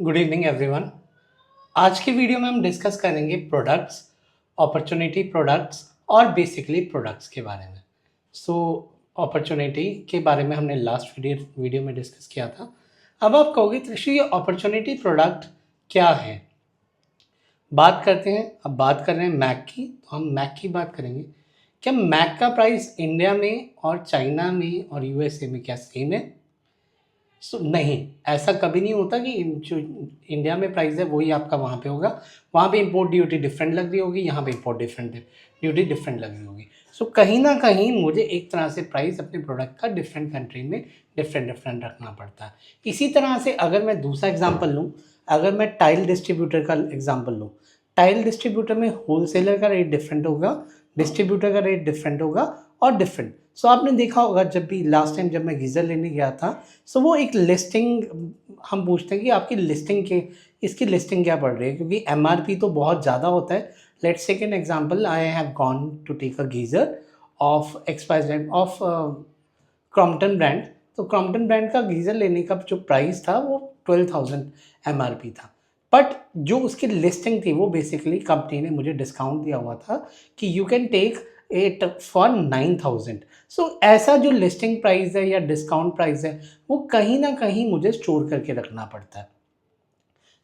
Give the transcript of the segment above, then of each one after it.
Good evening everyone. आज की video में हम डिस्कस करेंगे प्रोडक्ट्स, अपॉर्चुनिटी प्रोडक्ट्स और बेसिकली प्रोडक्ट्स के बारे में। सो अपॉर्चुनिटी के बारे में हमने लास्ट वीडियो में डिस्कस किया था। अब आप कहोगे त्रिशु ये अपॉर्चुनिटी प्रोडक्ट क्या है? बात करते हैं। अब बात कर रहे हैं मैक की, तो हम मैक की बात करेंगे। क्या मैक का प्राइस इंडिया में और चाइना में और यूएसए में क्या सेम है? नहीं, ऐसा कभी नहीं होता कि जो इंडिया में प्राइस है वही आपका वहाँ पे होगा। वहाँ पे इंपोर्ट ड्यूटी डिफरेंट लग रही होगी, यहाँ पे इंपोर्ट ड्यूटी डिफरेंट लग रही होगी। सो कहीं ना कहीं मुझे एक तरह से प्राइस अपने प्रोडक्ट का डिफरेंट कंट्री में डिफरेंट रखना पड़ता है। इसी तरह से अगर मैं दूसरा एग्जांपल लूँ, अगर मैं टाइल डिस्ट्रीब्यूटर का एग्जांपल लूँ, टाइल डिस्ट्रीब्यूटर में होलसेलर का रेट डिफरेंट होगा, डिस्ट्रीब्यूटर का रेट डिफरेंट होगा और डिफरेंट। सो आपने देखा होगा जब भी लास्ट टाइम जब मैं गीज़र लेने गया था, सो वो एक लिस्टिंग हम पूछते हैं कि आपकी लिस्टिंग के इसकी लिस्टिंग क्या पड़ रही है, क्योंकि एमआरपी तो बहुत ज़्यादा होता है। Let's take an example, I have gone to take a geyser of expire of Crompton brand. तो क्रॉम्पटन ब्रांड का गीज़र लेने का जो प्राइस था वो 12,000 एमआरपी था, बट जो उसकी लिस्टिंग थी वो बेसिकली कंपनी ने मुझे डिस्काउंट दिया हुआ था कि you can take it for 9,000। So ऐसा जो लिस्टिंग प्राइस है या डिस्काउंट प्राइस है वो कहीं ना कहीं मुझे स्टोर करके रखना पड़ता है।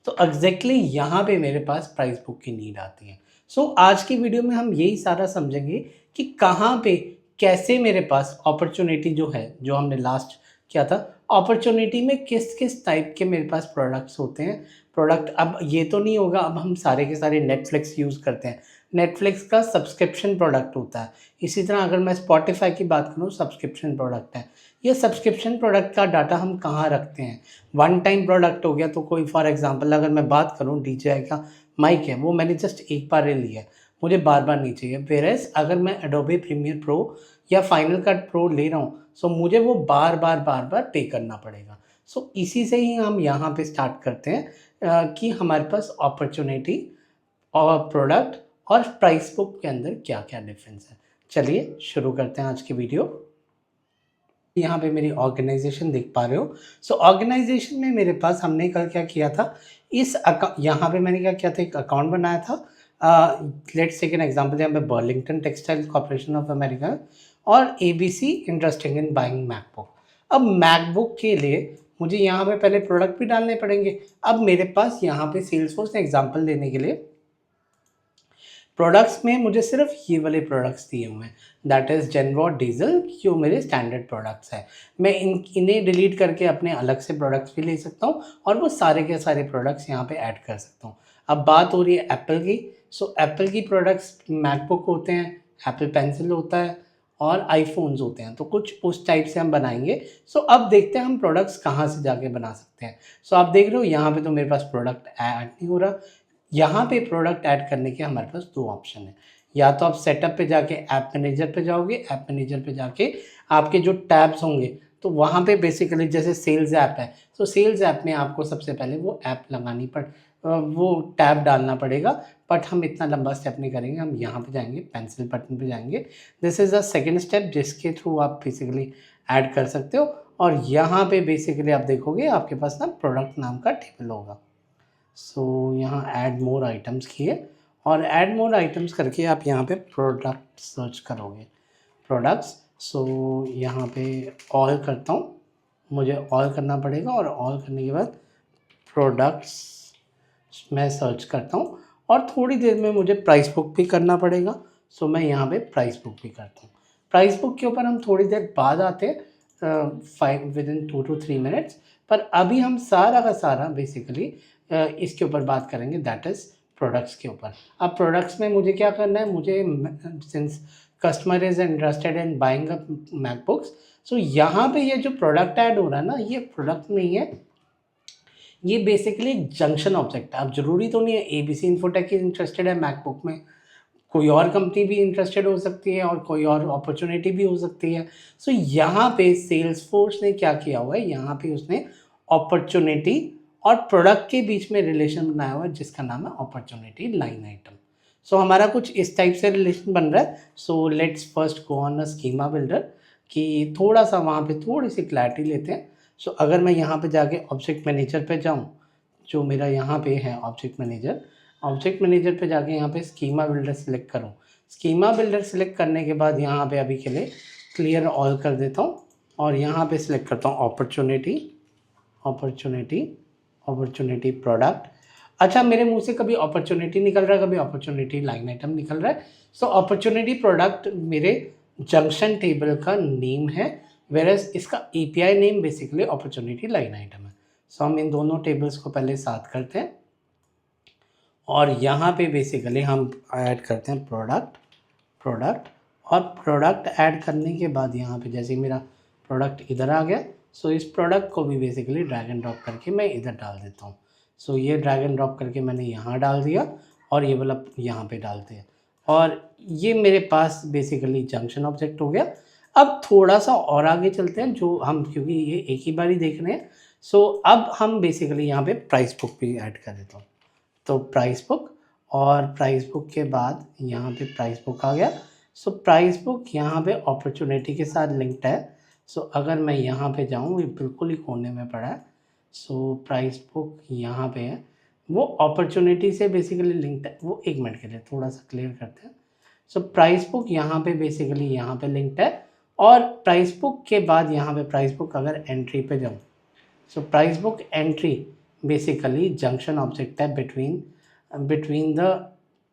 तो एग्जैक्टली यहाँ पे मेरे पास प्राइस बुक की नीड आती है। सो आज की वीडियो में हम यही सारा समझेंगे कि कहाँ पे कैसे मेरे पास अपॉर्चुनिटी जो है, जो हमने लास्ट किया था, अपॉर्चुनिटी में किस किस टाइप के मेरे पास प्रोडक्ट्स होते हैं। प्रोडक्ट अब ये तो नहीं होगा अब हम सारे के सारे नेटफ्लिक्स यूज़ करते हैं, नेटफ्लिक्स का सब्सक्रिप्शन प्रोडक्ट होता है। इसी तरह अगर मैं स्पॉटिफाई की बात करूँ, सब्सक्रिप्शन प्रोडक्ट है। ये सब्सक्रिप्शन प्रोडक्ट का डाटा हम कहाँ रखते हैं? वन टाइम प्रोडक्ट हो गया तो कोई फॉर एग्जांपल अगर मैं बात करूं DJI का माइक है, वो मैंने जस्ट एक बार लिया है, मुझे बार बार नहीं चाहिए। वेयरएज अगर मैं एडोबे प्रीमियर प्रो या फाइनल कट प्रो ले रहा हूँ, सो मुझे वो बार बार पे करना पड़ेगा। सो इसी से ही हम यहाँ पे स्टार्ट करते हैं कि हमारे पास अपॉर्चुनिटी और प्रोडक्ट और प्राइस बुक के अंदर क्या क्या डिफरेंस है। चलिए शुरू करते हैं आज की वीडियो। यहाँ पे मेरी ऑर्गेनाइजेशन देख पा रहे हो। सो ऑर्गेनाइजेशन में मेरे पास हमने कल क्या किया था, इस यहाँ पे मैंने क्या किया था, एक अकाउंट बनाया था। लेट्स टेक एन एग्जांपल, यहाँ पे Burlington textile corporation of America और ABC interesting in buying MacBook. अब मैकबुक के लिए मुझे यहाँ पे पहले प्रोडक्ट भी डालने पड़ेंगे। अब मेरे पास यहाँ पे सेल्सफोर्स ने एग्जाम्पल देने के लिए प्रोडक्ट्स में मुझे सिर्फ ये वाले प्रोडक्ट्स दिए हुए हैं, दैट इज़ जेनवॉट डीजल, जो मेरे स्टैंडर्ड प्रोडक्ट्स हैं। मैं इन्हें डिलीट करके अपने अलग से प्रोडक्ट्स भी ले सकता हूँ और वो सारे के सारे प्रोडक्ट्स यहाँ पे ऐड कर सकता हूँ। अब बात हो रही है एप्पल की। सो एप्पल की प्रोडक्ट्स मैकबुक होते हैं, एप्पल पेंसिल होता है और आईफोन्स होते हैं, तो कुछ उस टाइप से हम बनाएंगे। सो अब देखते हैं हम प्रोडक्ट्स कहाँ से जाके बना सकते हैं। सो आप देख रहे हो यहाँ पे तो मेरे पास प्रोडक्ट ऐड नहीं हो रहा। यहाँ पे प्रोडक्ट ऐड करने के हमारे पास दो ऑप्शन है। या तो आप सेटअप पे जाके ऐप मैनेजर पे जाओगे, ऐप मैनेजर पे जाके आपके जो टैब्स होंगे तो वहाँ पे बेसिकली जैसे सेल्स ऐप है, तो सेल्स ऐप में आपको सबसे पहले वो ऐप लगानी वो टैब डालना पड़ेगा। बट हम इतना लंबा स्टेप नहीं करेंगे, हम यहाँ पे जाएंगे, पेंसिल बटन पे जाएंगे। This is a second step जिसके थ्रू आप बेसिकली ऐड कर सकते हो। और यहाँ पे बेसिकली आप देखोगे आपके पास ना प्रोडक्ट नाम का टेबल होगा। सो यहाँ ऐड मोर आइटम्स किए और ऐड मोर आइटम्स करके आप यहाँ पे प्रोडक्ट सर्च करोगे, प्रोडक्ट्स। सो यहाँ पे ऑल करता हूँ, मुझे ऑल करना पड़ेगा और ऑल करने के बाद प्रोडक्ट्स मैं सर्च करता हूँ और थोड़ी देर में मुझे प्राइस बुक भी करना पड़ेगा। सो मैं यहाँ पे प्राइस बुक भी करता हूँ। प्राइस बुक के ऊपर हम थोड़ी देर बाद आते हैं, विद इन 2 to 3 मिनट्स। पर अभी हम सारा का सारा बेसिकली इसके ऊपर बात करेंगे, दैट इज़ प्रोडक्ट्स के ऊपर। अब प्रोडक्ट्स में मुझे क्या करना है, मुझे since customer is interested in buying a MacBooks, so यहाँ पे ये जो प्रोडक्ट ऐड हो रहा है ना, ये प्रोडक्ट नहीं है, ये बेसिकली एक जंक्शन ऑब्जेक्ट है। अब जरूरी तो नहीं है ABC इन्फोटेक इंटरेस्टेड है मैकबुक में, कोई और कंपनी भी इंटरेस्टेड हो सकती है और कोई और अपॉर्चुनिटी भी हो सकती है। सो यहाँ पे सेल्सफोर्स ने क्या किया हुआ है, यहाँ पे उसने अपॉर्चुनिटी और प्रोडक्ट के बीच में रिलेशन बनाया हुआ है जिसका नाम है अपॉर्चुनिटी लाइन आइटम। सो हमारा कुछ इस टाइप से रिलेशन बन रहा है। So let's first go on a schema builder कि थोड़ा सा वहाँ पे थोड़ी सी क्लैरिटी लेते हैं। सो अगर मैं यहाँ पे जाके ऑब्जेक्ट मैनेजर पे जाऊँ, जो मेरा यहाँ पे है ऑब्जेक्ट मैनेजर पे जाके यहाँ पे स्कीमा बिल्डर सेलेक्ट करूँ। स्कीमा बिल्डर सेलेक्ट करने के बाद यहाँ पे अभी के लिए क्लियर ऑल कर देता हूँ और यहाँ पे सिलेक्ट करता हूँ अपॉर्चुनिटी प्रोडक्ट। अच्छा, मेरे मुंह से कभी अपॉर्चुनिटी निकल रहा है, कभी अपॉर्चुनिटी लाइन आइटम निकल रहा है। सो अपॉर्चुनिटी प्रोडक्ट मेरे जंक्शन टेबल का नेम है, वेरएज इसका API name basically opportunity line item है। सो हम इन दोनों टेबल्स को पहले साथ करते हैं और यहाँ पे बेसिकली हम ऐड करते हैं प्रोडक्ट और प्रोडक्ट ऐड करने के बाद यहाँ पे जैसे मेरा प्रोडक्ट इधर आ गया, सो इस प्रोडक्ट को भी बेसिकली ड्रैग एंड ड्रॉप करके मैं इधर डाल देता हूँ। सो ये ड्रैग एंड ड्रॉप करके मैंने यहाँ डाल दिया और ये वाला यहाँ पे डालते हैं और ये मेरे पास बेसिकली जंक्शन ऑब्जेक्ट हो गया। अब थोड़ा सा और आगे चलते हैं, जो हम क्योंकि ये एक ही बार ही देख रहे हैं। सो अब हम बेसिकली यहाँ पे प्राइस बुक भी ऐड कर देता हूँ। तो प्राइस बुक और प्राइस बुक के बाद यहाँ पे प्राइस बुक आ गया। सो प्राइस बुक यहाँ पे अपॉर्चुनिटी के साथ लिंक्ड है। सो अगर मैं यहाँ पे जाऊँ, ये बिल्कुल ही कोने में पड़ा है। सो प्राइस बुक यहाँ पे है, वो अपॉर्चुनिटी से बेसिकली लिंक्ड है। वो एक मिनट के लिए थोड़ा सा क्लियर करते हैं। सो प्राइस बुक यहाँ पे बेसिकली यहाँ पे लिंक्ड है और प्राइस बुक के बाद यहाँ पे प्राइस बुक अगर एंट्री पे जाऊँ, so price book entry basically junction object है बिटवीन द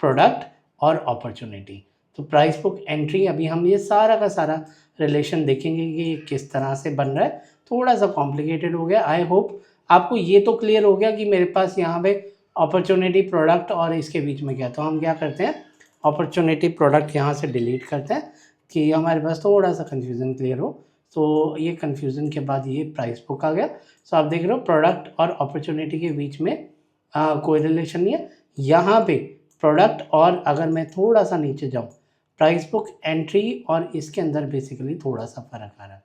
प्रोडक्ट और अपॉर्चुनिटी। तो प्राइस बुक एंट्री अभी हम ये सारा का सारा रिलेशन देखेंगे कि ये किस तरह से बन रहा है। थोड़ा सा कॉम्प्लिकेटेड हो गया, आई होप आपको ये तो क्लियर हो गया कि मेरे पास यहाँ पे अपॉर्चुनिटी प्रोडक्ट और इसके बीच में क्या। तो हम क्या करते हैं, अपॉर्चुनिटी प्रोडक्ट यहाँ से डिलीट करते हैं कि हमारे पास थोड़ा सा कन्फ्यूज़न क्लियर हो। तो ये कन्फ्यूज़न के बाद ये प्राइस बुक आ गया। सो आप देख रहे हो प्रोडक्ट और अपॉर्चुनिटी के बीच में कोई रिलेशन नहीं है। यहाँ पे प्रोडक्ट और अगर मैं थोड़ा सा नीचे जाऊँ, प्राइस बुक एंट्री और इसके अंदर बेसिकली थोड़ा सा फ़र्क आ रहा है।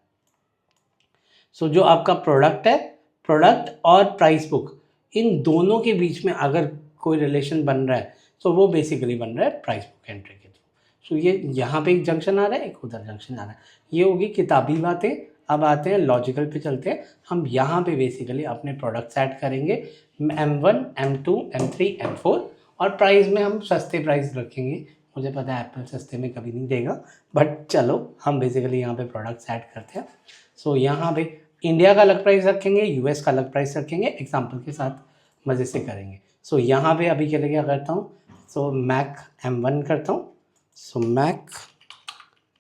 सो जो आपका प्रोडक्ट और प्राइस बुक, इन दोनों के बीच में अगर कोई रिलेशन बन रहा है तो वो बेसिकली बन रहा है प्राइस बुक एंट्री के थ्रू। सो ये यहाँ पे एक जंक्शन आ रहा है, एक उधर जंक्शन आ रहा है। ये होगी किताबी बातें। अब आते हैं लॉजिकल पे चलते हैं। हम यहाँ पे बेसिकली अपने प्रोडक्ट्स ऐड करेंगे M1, M2, M3, M4 और प्राइस में हम सस्ते प्राइस रखेंगे। मुझे पता है एप्पल सस्ते में कभी नहीं देगा, बट चलो हम बेसिकली यहाँ पे प्रोडक्ट्स ऐड करते हैं। सो यहाँ पे इंडिया का अलग प्राइस रखेंगे, यूएस का अलग प्राइस रखेंगे, एग्जाम्पल के साथ मज़े से करेंगे। सो यहाँ पे अभी के लिए क्या करता हूँ, सो मैक M1 करता हूँ। सो मैक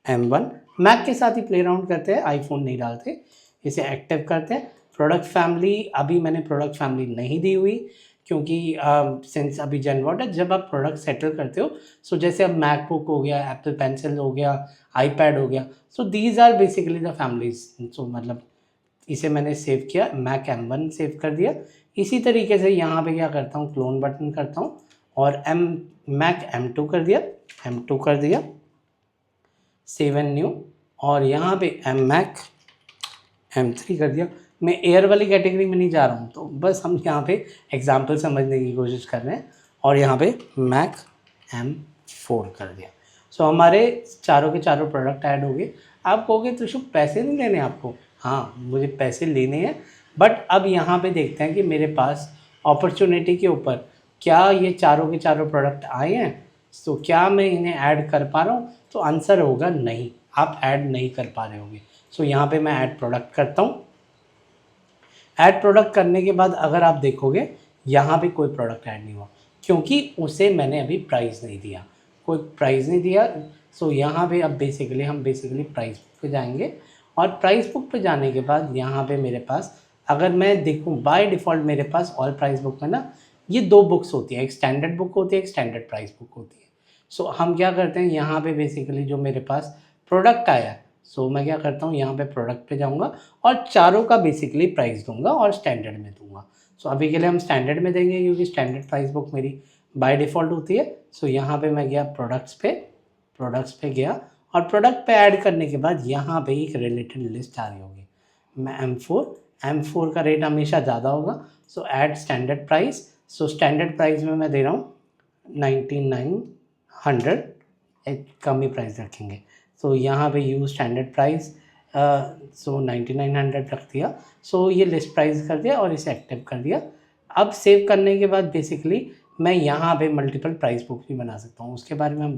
M1, मैक के साथ ही प्ले अराउंड करते हैं, आईफोन नहीं डालते, इसे एक्टिव करते हैं। प्रोडक्ट फैमिली अभी मैंने प्रोडक्ट फैमिली नहीं दी हुई क्योंकि सिंस अभी जनवर्ड है। जब आप प्रोडक्ट सेटल करते हो, सो जैसे अब मैकबुक हो गया, एप्पल पेंसिल हो गया, आईपैड हो गया, so these are basically the families. So मतलब इसे मैंने सेव किया, मैक M1 सेव कर दिया। इसी तरीके से यहाँ पे क्या करता हूँ, क्लोन बटन करता हूँ और मैक M2 कर दिया, सेव एंड न्यू, और यहाँ पे मैक M3 कर दिया। मैं एयर वाली कैटेगरी में नहीं जा रहा हूँ, तो बस हम यहाँ पे एग्जाम्पल समझने की कोशिश कर रहे हैं और यहाँ पे मैक M4 कर दिया। सो हमारे चारों के चारों प्रोडक्ट ऐड हो गए। आप कहोगे तो शुभ पैसे नहीं लेने आपको, हाँ मुझे पैसे लेने हैं, बट अब यहाँ पे देखते हैं कि मेरे पास अपॉर्चुनिटी के ऊपर क्या ये चारों के चारों प्रोडक्ट आए हैं। सो क्या मैं इन्हें ऐड कर पा रहा हूँ, तो आंसर होगा नहीं, आप ऐड नहीं कर पा रहे होंगे। सो यहाँ पे मैं ऐड प्रोडक्ट करता हूँ। ऐड प्रोडक्ट करने के बाद अगर आप देखोगे यहाँ पे कोई प्रोडक्ट ऐड नहीं हुआ क्योंकि उसे मैंने अभी प्राइस नहीं दिया, कोई प्राइस नहीं दिया। सो यहाँ पे अब हम बेसिकली प्राइस बुक पे जाएंगे और प्राइस बुक पे जाने के बाद यहाँ पे मेरे पास अगर मैं देखूँ बाय डिफ़ॉल्ट मेरे पास ऑल प्राइस बुक में ना ये दो बुक्स होती हैं, एक स्टैंडर्ड बुक होती है, एक स्टैंडर्ड प्राइस बुक होती है। सो हम क्या करते हैं, यहाँ पे बेसिकली जो मेरे पास प्रोडक्ट आया है, सो मैं क्या करता हूँ यहाँ पे प्रोडक्ट पे जाऊँगा और चारों का बेसिकली प्राइस दूंगा और स्टैंडर्ड में दूंगा। सो अभी के लिए हम स्टैंडर्ड में देंगे क्योंकि स्टैंडर्ड प्राइस बुक मेरी बाय डिफ़ॉल्ट होती है। सो यहाँ पे मैं गया प्रोडक्ट्स पे गया और प्रोडक्ट पे ऐड करने के बाद यहाँ पे एक रिलेटेड लिस्ट आ रही होगी। मैं M4 का रेट हमेशा ज़्यादा होगा। सो add standard price. So standard price में मैं दे रहा हूँ 9900, एक कम ही प्राइस रखेंगे। सो यहाँ पे यूज स्टैंडर्ड प्राइस, सो 9900 रख दिया। सो ये लिस्ट प्राइस कर दिया और इसे एक्टिव कर दिया। अब सेव करने के बाद बेसिकली मैं यहाँ पे मल्टीपल प्राइस बुक भी बना सकता हूँ, उसके बारे में हम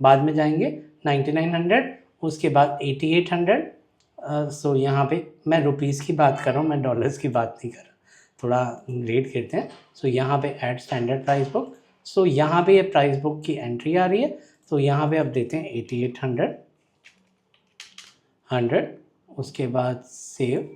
बाद में जाएंगे। 9900, उसके बाद 8800। सो यहाँ पे मैं रुपीज़ की बात कर रहा हूँ, मैं डॉलर्स की बात नहीं कर रहा, थोड़ा रेट करते हैं। सो यहाँ पे ऐड स्टैंडर्ड प्राइस बुक। सो यहाँ पे ये प्राइस बुक की एंट्री आ रही है, तो यहाँ पे अब देते हैं 8800, 100, उसके बाद सेव।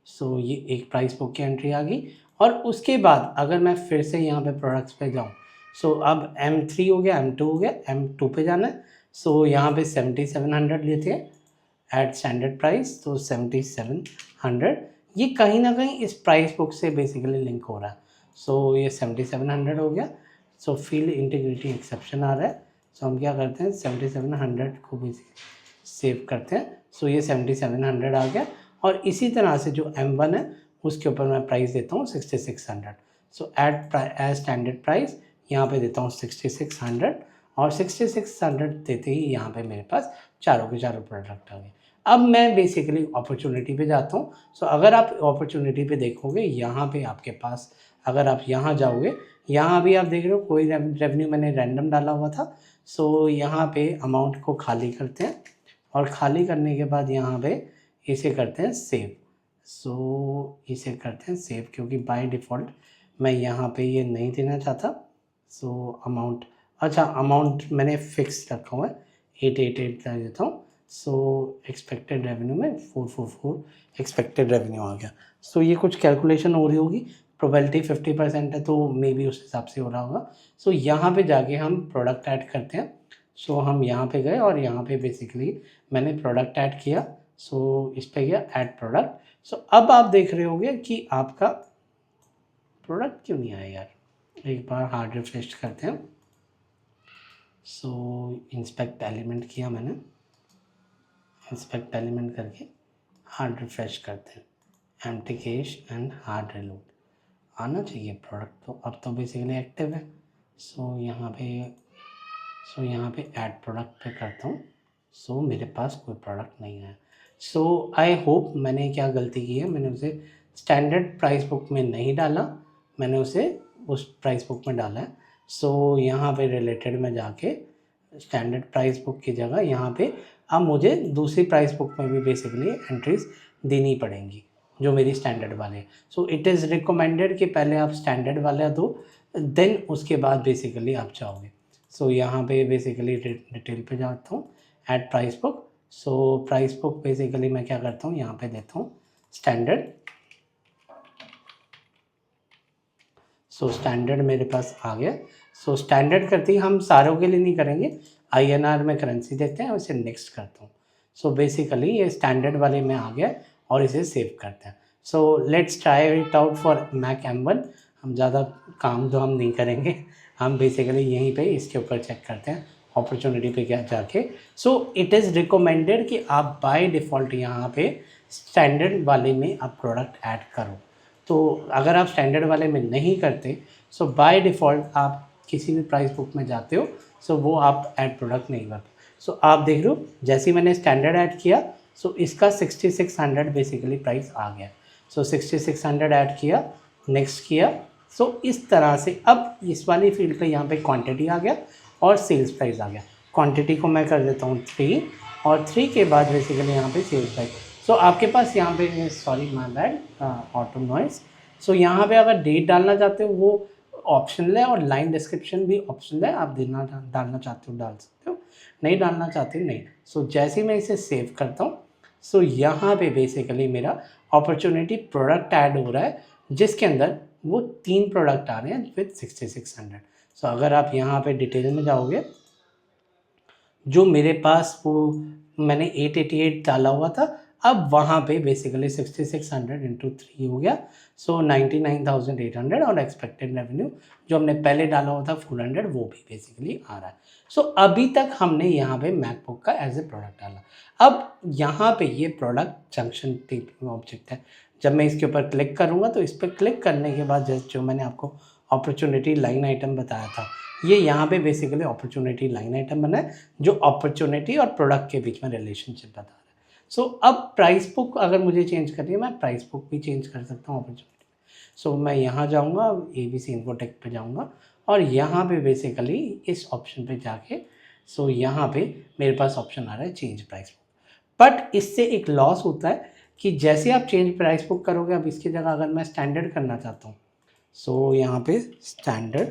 सो ये एक प्राइस बुक की एंट्री आ गई। और उसके बाद अगर मैं फिर से यहाँ पे प्रोडक्ट्स पे जाऊँ, सो अब M3 हो गया, M2 हो गया, M2 पे जाना है। सो यहाँ पे 7700 लेते हैं एट स्टैंडर्ड प्राइस, तो 7700 ये कहीं ना कहीं इस प्राइस बुक से बेसिकली लिंक हो रहा है। सो ये 7700 हो गया। सो फील्ड इंटीग्रिटी एक्सेप्शन आ रहा है। सो हम क्या करते हैं 7700 को भी सेव करते हैं। सो ये 7700 आ गया। और इसी तरह से जो M1 है उसके ऊपर मैं प्राइस देता हूँ 6600। सो एज स्टैंडर्ड प्राइस यहाँ पे देता हूँ 6600, और 6600 देते ही यहाँ पे मेरे पास चारों के चारों प्रोडक्ट आ गए। अब मैं बेसिकली अपॉर्चुनिटी पे जाता हूँ। सो अगर आप अपॉर्चुनिटी पे देखोगे, यहाँ पे आपके पास अगर आप यहाँ जाओगे, यहाँ भी आप देख रहे हो कोई रेवेन्यू मैंने रैंडम डाला हुआ था। सो यहाँ पे अमाउंट को खाली करते हैं, और खाली करने के बाद यहाँ पे इसे करते हैं सेव। सो इसे करते हैं सेव, क्योंकि बाय डिफ़ॉल्ट मैं यहाँ पे ये नहीं देना चाहता। सो अमाउंट, अच्छा अमाउंट मैंने फिक्स रखा हुआ है, 888 कर देता हूँ। सो एक्सपेक्टेड रेवेन्यू में 444 एक्सपेक्टेड रेवेन्यू आ गया। सो ये कुछ कैलकुलेशन हो रही होगी, प्रोबेबिलिटी 50% है, तो मे बी उस हिसाब से हो रहा होगा। सो यहाँ पे जाके हम प्रोडक्ट ऐड करते हैं। सो हम यहाँ पे गए और यहाँ पे बेसिकली मैंने प्रोडक्ट ऐड किया। सो इस पे गया ऐड प्रोडक्ट। सो अब आप देख रहे होंगे कि आपका प्रोडक्ट क्यों नहीं आया यार, एक बार हार्ड रिफ्रेश करते हैं। सो इंस्पेक्ट एलिमेंट किया मैंने, इंस्पेक्ट एलिमेंट करके हार्ड रिफ्रेश करते हैं, empty cash and hard reload आना चाहिए प्रोडक्ट। तो अब तो बेसिकली एक्टिव है। सो यहाँ पे ऐड प्रोडक्ट पे करता हूँ। सो मेरे पास कोई प्रोडक्ट नहीं है। सो आई होप मैंने क्या गलती की है, मैंने उसे स्टैंडर्ड प्राइस बुक में नहीं डाला, मैंने उसे उस प्राइस बुक में डाला है। सो यहाँ पे रिलेटेड में जाके स्टैंडर्ड प्राइस बुक की जगह यहाँ पे अब मुझे दूसरी प्राइस बुक में भी बेसिकली एंट्रीज देनी पड़ेंगी जो मेरी स्टैंडर्ड वाले। सो इट इज़ रिकमेंडेड कि पहले आप स्टैंडर्ड वाला दो, देन उसके बाद बेसिकली आप जाओगे। सो यहाँ पे बेसिकली डिटेल पे जाता हूँ, add price book. So price book basically मैं क्या करता हूँ, यहाँ पे देता हूँ स्टैंडर्ड। सो स्टैंडर्ड मेरे पास आ गया। सो स्टैंडर्ड करते ही हम सारों के लिए नहीं करेंगे, INR में करेंसी देते हैं और इसे नेक्स्ट करता हूँ। सो बेसिकली ये स्टैंडर्ड वाले में आ गया और इसे सेव करते हैं। So let's try it out for Mac M1। हम ज़्यादा काम तो हम नहीं करेंगे, हम बेसिकली यहीं पे इसके ऊपर चेक करते हैं अपॉर्चुनिटी पे क्या जाके। सो इट इज़ रिकमेंडेड कि आप बाय डिफ़ॉल्ट यहाँ पे स्टैंडर्ड वाले में आप प्रोडक्ट ऐड करो। तो अगर आप स्टैंडर्ड वाले में नहीं करते, सो बाय डिफ़ॉल्ट आप किसी भी प्राइस बुक में जाते हो, सो वो आप ऐड प्रोडक्ट नहीं करते। सो आप देख लो जैसे ही मैंने स्टैंडर्ड ऐड किया, सो इसका 6600 बेसिकली प्राइस आ गया। सो 6600 ऐड किया, नेक्स्ट किया। सो इस तरह से अब इस वाली फील्ड पे यहाँ पे क्वांटिटी आ गया और सेल्स प्राइस आ गया। क्वांटिटी को मैं कर देता हूँ 3, और 3 के बाद बेसिकली यहाँ पे सेल्स प्राइस। सो आपके पास यहाँ पे, sorry my bad, auto noise. So यहाँ पे अगर डेट डालना चाहते हो वो ऑप्शनल है, और लाइन डिस्क्रिप्शन भी ऑप्शनल है, आप डालना चाहते हो डाल सकते हो, नहीं डालना चाहते हो नहीं। सो जैसे ही मैं इसे सेव करता हूँ, सो यहाँ पे बेसिकली मेरा अपॉर्चुनिटी प्रोडक्ट ऐड हो रहा है, जिसके अंदर वो 3 प्रोडक्ट आ रहे हैं विथ 6600। सो अगर आप यहाँ पे डिटेल में जाओगे, जो मेरे पास वो मैंने 888 डाला हुआ था, अब वहाँ पे बेसिकली 6600 इंटू 3 हो गया। सो 99,800, और एक्सपेक्टेड रेवेन्यू जो हमने पहले डाला हुआ था 400, वो भी बेसिकली आ रहा है। सो अभी तक हमने यहाँ पे मैकबुक का एज ए प्रोडक्ट डाला। अब यहाँ पे ये प्रोडक्ट जंक्शन टिप ऑब्जेक्ट है। जब मैं इसके ऊपर क्लिक करूँगा, तो इस पर क्लिक करने के बाद जो मैंने आपको अपॉर्चुनिटी लाइन आइटम बताया था, ये यहाँ पे बेसिकली अपॉर्चुनिटी लाइन आइटम बना है, जो अपॉर्चुनिटी और प्रोडक्ट के बीच में रिलेशनशिप बता रहा है। सो अब प्राइस बुक अगर मुझे चेंज करनी है, मैं प्राइस बुक भी चेंज कर सकता हूँ अपॉर्चुनिटी। सो मैं यहाँ जाऊँगा, ABC इन्फोटेक पे जाऊँगा और यहाँ पे बेसिकली इस ऑप्शन पे जाके सो यहाँ पे मेरे पास ऑप्शन आ रहा है चेंज प्राइस बुक। बट इससे एक लॉस होता है कि जैसे आप चेंज प्राइस बुक करोगे, अब इसकी जगह अगर मैं स्टैंडर्ड करना चाहता हूँ, सो यहाँ पे स्टैंडर्ड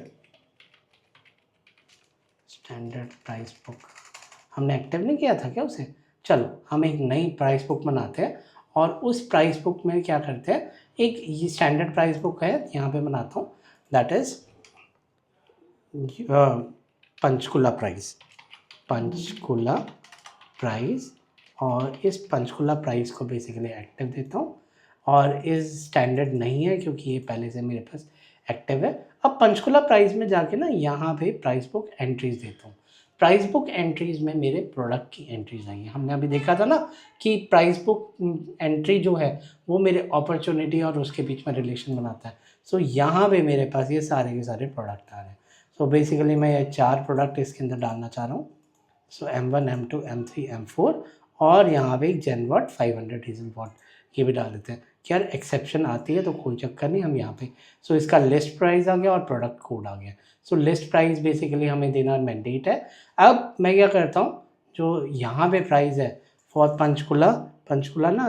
प्राइस बुक हमने एक्टिव नहीं किया था क्या उसे? चलो हम एक नई प्राइस बुक बनाते हैं और उस प्राइस बुक में क्या करते हैं, एक ये स्टैंडर्ड प्राइस बुक है, यहाँ पे बनाता हूँ, दैट इज़ पंचकुला प्राइस और इस पंचकुला प्राइस को बेसिकली एक्टिव देता हूँ और इस स्टैंडर्ड नहीं है क्योंकि ये पहले से मेरे पास एक्टिव है। अब पंचकुला प्राइस में जाके ना यहाँ पे प्राइस बुक एंट्रीज देता हूँ। प्राइस बुक एंट्रीज में मेरे प्रोडक्ट की एंट्रीज आई हैं। हमने अभी देखा था ना कि प्राइस बुक एंट्री जो है वो मेरे अपॉर्चुनिटी और उसके बीच में रिलेशन बनाता है। सो यहाँ पे मेरे पास ये सारे के सारे प्रोडक्ट आ रहे हैं। सो बेसिकली मैं ये 4 प्रोडक्ट इसके अंदर डालना चाह रहा हूँ। सो M1, M2, M3, M4 और यहाँ पे एक जेनवर्ट 500 डीजल वॉट ये भी डाल देते हैं कि यार एक्सेप्शन आती है तो कोई चक्कर नहीं, हम यहाँ पे सो इसका लिस्ट प्राइस आ गया और प्रोडक्ट कोड आ गया। सो लिस्ट प्राइस बेसिकली हमें देना मैंडेट है। अब मैं क्या करता हूँ, जो यहाँ पे प्राइस है फॉर पंचकुला ना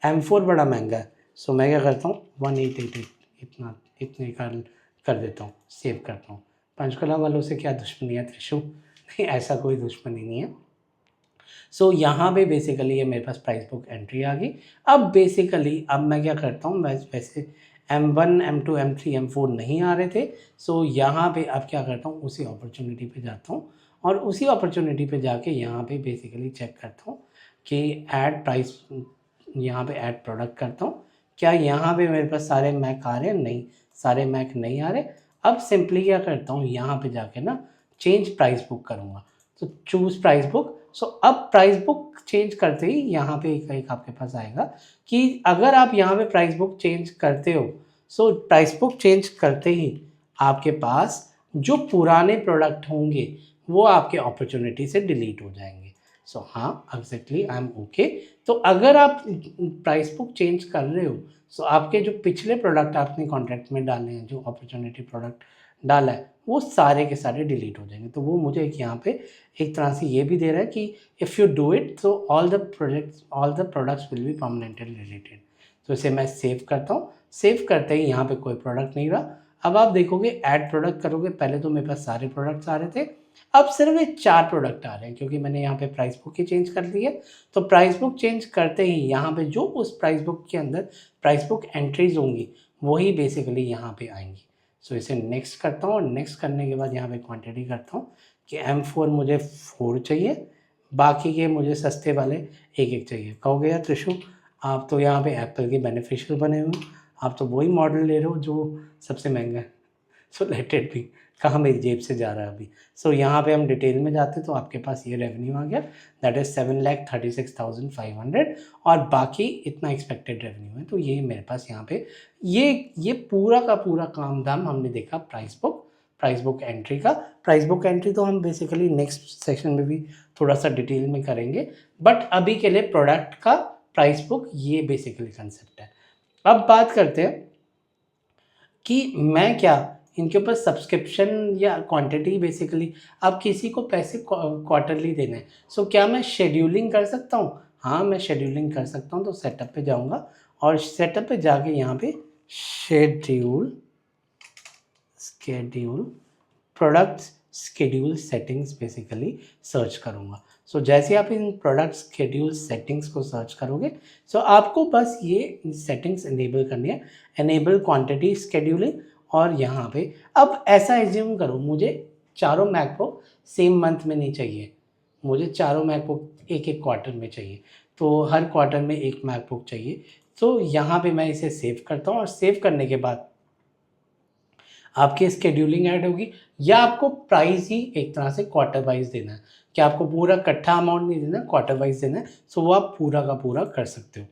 M4 बड़ा महंगा है, सो मैं क्या करता हूँ 1888 इतने कर देता हूँ, सेव करता हूँ। पंचकुला वालों से क्या दुश्मनी है त्रिशु? नहीं, ऐसा कोई दुश्मनी नहीं है। सो यहाँ पे बेसिकली ये मेरे पास प्राइस बुक एंट्री आ गई। अब बेसिकली अब मैं क्या करता हूँ, मैं वैसे M1, M2, M3, M4 नहीं आ रहे थे, सो यहाँ पे अब क्या करता हूँ उसी अपॉर्चुनिटी पे जाता हूँ और उसी अपॉर्चुनिटी पे जाके यहाँ पे बेसिकली चेक करता हूँ कि ऐड प्राइस, यहाँ पे ऐड प्रोडक्ट करता हूँ, क्या यहाँ पे मेरे पास सारे मैक आ रहे हैं? नहीं, सारे मैक नहीं आ रहे। अब सिंपली क्या करता हूँ, यहाँ पे जाके ना चेंज प्राइस बुक करूँगा, तो चूज़ प्राइस बुक। सो अब प्राइस बुक चेंज करते ही यहाँ पे एक आपके पास आएगा कि अगर आप यहाँ पे प्राइस बुक चेंज करते हो, सो प्राइस बुक चेंज करते ही आपके पास जो पुराने प्रोडक्ट होंगे वो आपके अपॉर्चुनिटी से डिलीट हो जाएंगे। सो हाँ, एग्जैक्टली आई एम ओके। तो अगर आप प्राइस बुक चेंज कर रहे हो, सो आपके जो पिछले प्रोडक्ट आपने कॉन्ट्रैक्ट में डाले हैं, जो अपॉर्चुनिटी प्रोडक्ट डाला है, वो सारे के सारे डिलीट हो जाएंगे। तो वो मुझे एक यहाँ पे एक तरह से ये भी दे रहा है कि इफ़ यू डू इट तो all the products will be permanently deleted. तो इसे मैं सेव करता हूँ। सेव करते ही यहाँ पे कोई प्रोडक्ट नहीं रहा। अब आप देखोगे ऐड प्रोडक्ट करोगे, पहले तो मेरे पास सारे प्रोडक्ट्स आ रहे थे, अब सिर्फ ये 4 प्रोडक्ट आ रहे हैं क्योंकि मैंने यहाँ पे प्राइस बुक ही चेंज कर दी है। तो प्राइस बुक चेंज करते ही यहाँ पे जो उस प्राइस बुक के अंदर प्राइस बुक एंट्रीज होंगी वही बेसिकली यहाँ पे आएंगी। सो इसे नेक्स्ट करता हूँ और नेक्स्ट करने के बाद यहाँ पे क्वांटिटी करता हूँ कि M4 मुझे 4 चाहिए, बाकी के मुझे सस्ते वाले एक चाहिए। कहोगे यार त्रिशु आप तो यहाँ पे एप्पल के बेनिफिशियल बने हुए, आप तो वही मॉडल ले रहे हो जो सबसे महंगा है। सो लेट इट बी, कहाँ मेरी जेब से जा रहा है अभी। सो यहाँ पे हम डिटेल में जाते तो आपके पास ये रेवेन्यू आ गया, दैट इज़ 7,36,500 और बाकी इतना एक्सपेक्टेड रेवेन्यू है। तो ये मेरे पास यहाँ पे ये पूरा का पूरा काम धाम हमने देखा प्राइस बुक एंट्री का। प्राइस बुक एंट्री तो हम बेसिकली नेक्स्ट सेक्शन में भी थोड़ा सा डिटेल में करेंगे, बट अभी के लिए प्रोडक्ट का प्राइस बुक ये बेसिकली कंसेप्ट है। अब बात करते हैं कि मैं क्या इनके ऊपर सब्सक्रिप्शन या क्वांटिटी, बेसिकली अब किसी को पैसे क्वार्टरली देने हैं, सो क्या मैं शेड्यूलिंग कर सकता हूँ? हाँ, मैं शेड्यूलिंग कर सकता हूँ। तो सेटअप पे जाऊँगा और सेटअप पे जाके यहाँ पे schedule products schedule settings basically search करूँगा। सो जैसे आप इन प्रोडक्ट शेड्यूल सेटिंग्स को सर्च करोगे, सो आपको बस ये सेटिंग्स इनेबल करनी है, इनेबल क्वांटिटी शेड्यूलिंग। और यहाँ पे अब ऐसा एज्यूम करो मुझे चारों मैकबुक सेम मंथ में नहीं चाहिए, मुझे चारों मैकबुक एक क्वार्टर में चाहिए, तो हर क्वार्टर में एक मैकबुक चाहिए। तो यहाँ पे मैं इसे सेव करता हूँ और सेव करने के बाद आपकी स्केड्यूलिंग ऐड होगी, या आपको प्राइस ही एक तरह से क्वार्टर वाइज देना है कि आपको पूरा इकट्ठा अमाउंट नहीं देना, क्वार्टर वाइज देना है। सो वो आप पूरा का पूरा कर सकते हो।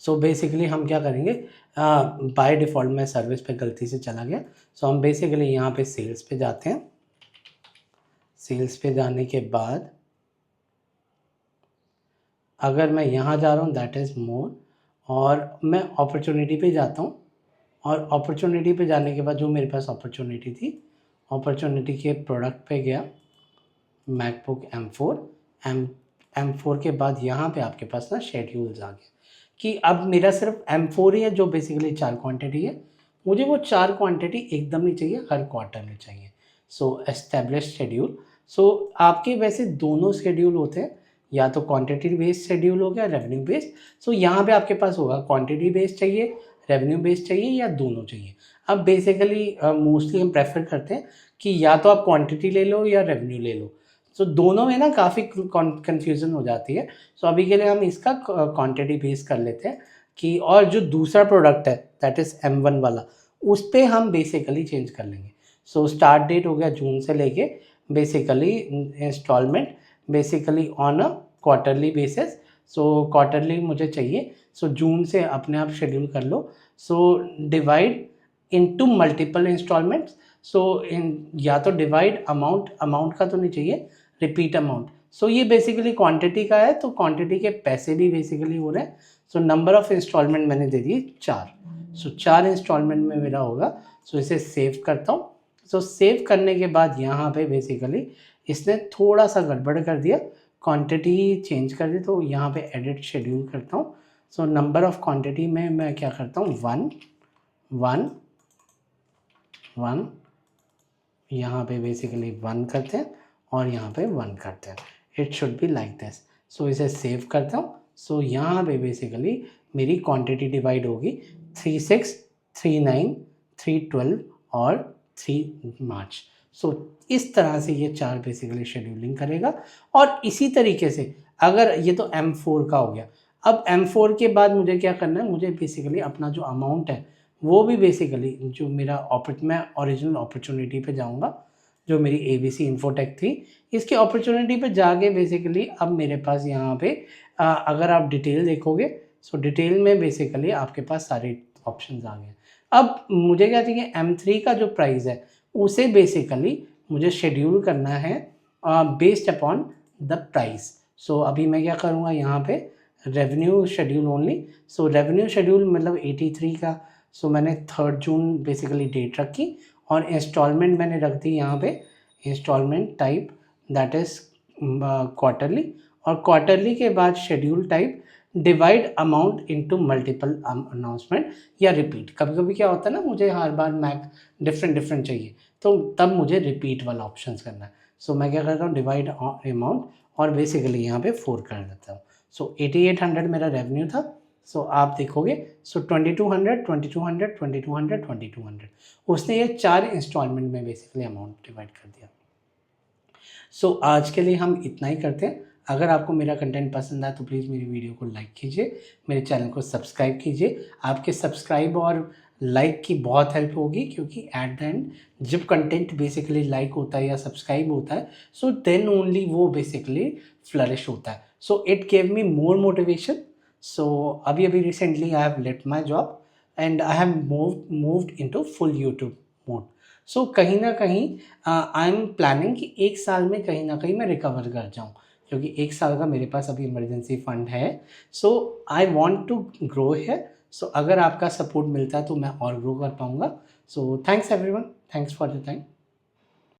सो बेसिकली हम क्या करेंगे, बाय डिफ़ॉल्ट मैं सर्विस पे गलती से चला गया। सो हम बेसिकली यहाँ पे सेल्स पे जाते हैं। सेल्स पे जाने के बाद अगर मैं यहाँ जा रहा हूँ दैट इज़ मोर, और मैं अपॉर्चुनिटी पे जाता हूँ और अपॉर्चुनिटी पे जाने के बाद जो मेरे पास अपॉर्चुनिटी थी, अपॉर्चुनिटी के प्रोडक्ट पे गया, मैकबुक M4 के बाद यहाँ पे आपके पास ना शेड्यूल्स आ गए कि अब मेरा सिर्फ M4 ही है जो बेसिकली 4 क्वांटिटी है, मुझे वो 4 क्वांटिटी एकदम नहीं चाहिए, हर क्वार्टर में चाहिए। सो एस्टेब्लिश शेड्यूल। सो आपके वैसे दोनों शेड्यूल होते हैं, या तो क्वांटिटी बेस्ड शेड्यूल हो गया, रेवेन्यू बेस्ड। सो यहाँ पे आपके पास होगा क्वांटिटी बेस्ड चाहिए, रेवेन्यू बेस्ड चाहिए, या दोनों चाहिए। अब बेसिकली मोस्टली हम प्रेफर करते हैं कि या तो आप क्वांटिटी ले लो या रेवेन्यू ले लो। सो दोनों में ना काफ़ी कन्फ्यूज़न हो जाती है। सो अभी के लिए हम इसका क्वांटिटी बेस कर लेते हैं कि, और जो दूसरा प्रोडक्ट है दैट इज़ M1 वाला, उस पर हम बेसिकली चेंज कर लेंगे। सो स्टार्ट डेट हो गया जून से लेके basically instalment basically on a quarterly basis. So quarterly मुझे चाहिए, सो जून से अपने आप शेड्यूल कर लो। So divide into multiple instalments. So या तो डिवाइड अमाउंट का तो नहीं चाहिए, रिपीट अमाउंट। सो ये बेसिकली क्वांटिटी का है, तो क्वांटिटी के पैसे भी बेसिकली हो रहे हैं। सो नंबर ऑफ इंस्टॉलमेंट मैंने दे दिए 4। सो 4 इंस्टॉलमेंट में मेरा होगा। सो इसे सेव करता हूँ। सो सेव करने के बाद यहाँ पे बेसिकली इसने थोड़ा सा गड़बड़ कर दिया, क्वांटिटी चेंज कर दी, तो यहाँ पे एडिट शेड्यूल करता हूँ। सो नंबर ऑफ क्वांटिटी में मैं क्या करता हूँ, 1 1 1, यहाँ पे बेसिकली 1 करते हैं और यहाँ पे 1 करते हैं। It should be like this. So इसे सेव करता हूँ। सो यहाँ पे बेसिकली मेरी क्वांटिटी डिवाइड होगी 36, 39, 312 और 3 मार्च। सो इस तरह से ये 4 बेसिकली शेड्यूलिंग करेगा। और इसी तरीके से अगर ये तो M4 का हो गया, अब M4 के बाद मुझे क्या करना है, मुझे बेसिकली अपना जो अमाउंट है वो भी बेसिकली जो मेरा मैं ओरिजिनल अपॉर्चुनिटी पे जाऊंगा, जो मेरी ABC इन्फोटेक थी, इसके अपॉर्चुनिटी पे जाके बेसिकली अब मेरे पास यहाँ पे अगर आप डिटेल देखोगे, सो डिटेल में बेसिकली आपके पास सारे ऑप्शंस आ गए। अब मुझे क्या चाहिए, M3 का जो प्राइस है उसे बेसिकली मुझे शेड्यूल करना है बेस्ड अपॉन द प्राइस। सो अभी मैं क्या करूँगा, यहाँ पे रेवेन्यू शेड्यूल ओनली। सो रेवेन्यू शेड्यूल मतलब 83 का। सो मैंने 3 जून बेसिकली डेट रखी और इंस्टॉलमेंट मैंने रख दी यहाँ पे, instalment type that is quarterly, और क्वार्टरली के बाद schedule type divide amount into multiple announcement या रिपीट। कभी कभी क्या होता है ना, मुझे हर बार मैक डिफरेंट चाहिए, तो तब मुझे रिपीट वाला ऑप्शन करना है। सो मैं क्या करता हूँ, डिवाइड अमाउंट और बेसिकली यहाँ पे 4 कर देता हूँ। सो 8800 मेरा रेवेन्यू था। सो आप देखोगे, सो 2200, 2200, 2200, 2200, उसने ये 4 इंस्टॉलमेंट में बेसिकली अमाउंट डिवाइड कर दिया। सो आज के लिए हम इतना ही करते हैं। अगर आपको मेरा कंटेंट पसंद आए तो प्लीज़ मेरी वीडियो को लाइक कीजिए, मेरे चैनल को सब्सक्राइब कीजिए। आपके सब्सक्राइब और लाइक की बहुत हेल्प होगी, क्योंकि एट द एंड जब कंटेंट बेसिकली लाइक होता है या सब्सक्राइब होता है, सो देन ओनली वो बेसिकली फ्लरिश होता है। So it gave me more motivation. So अभी recently I have left my job and I have moved into full YouTube mode. So कहीं ना कहीं आई एम प्लानिंग कि 1 साल में कहीं ना कहीं मैं रिकवर कर जाऊँ, क्योंकि 1 साल का मेरे पास अभी इमरजेंसी फंड है। सो आई वॉन्ट टू ग्रो है। सो अगर आपका सपोर्ट मिलता है तो मैं और ग्रो कर पाऊँगा। So thanks everyone, thanks for the time.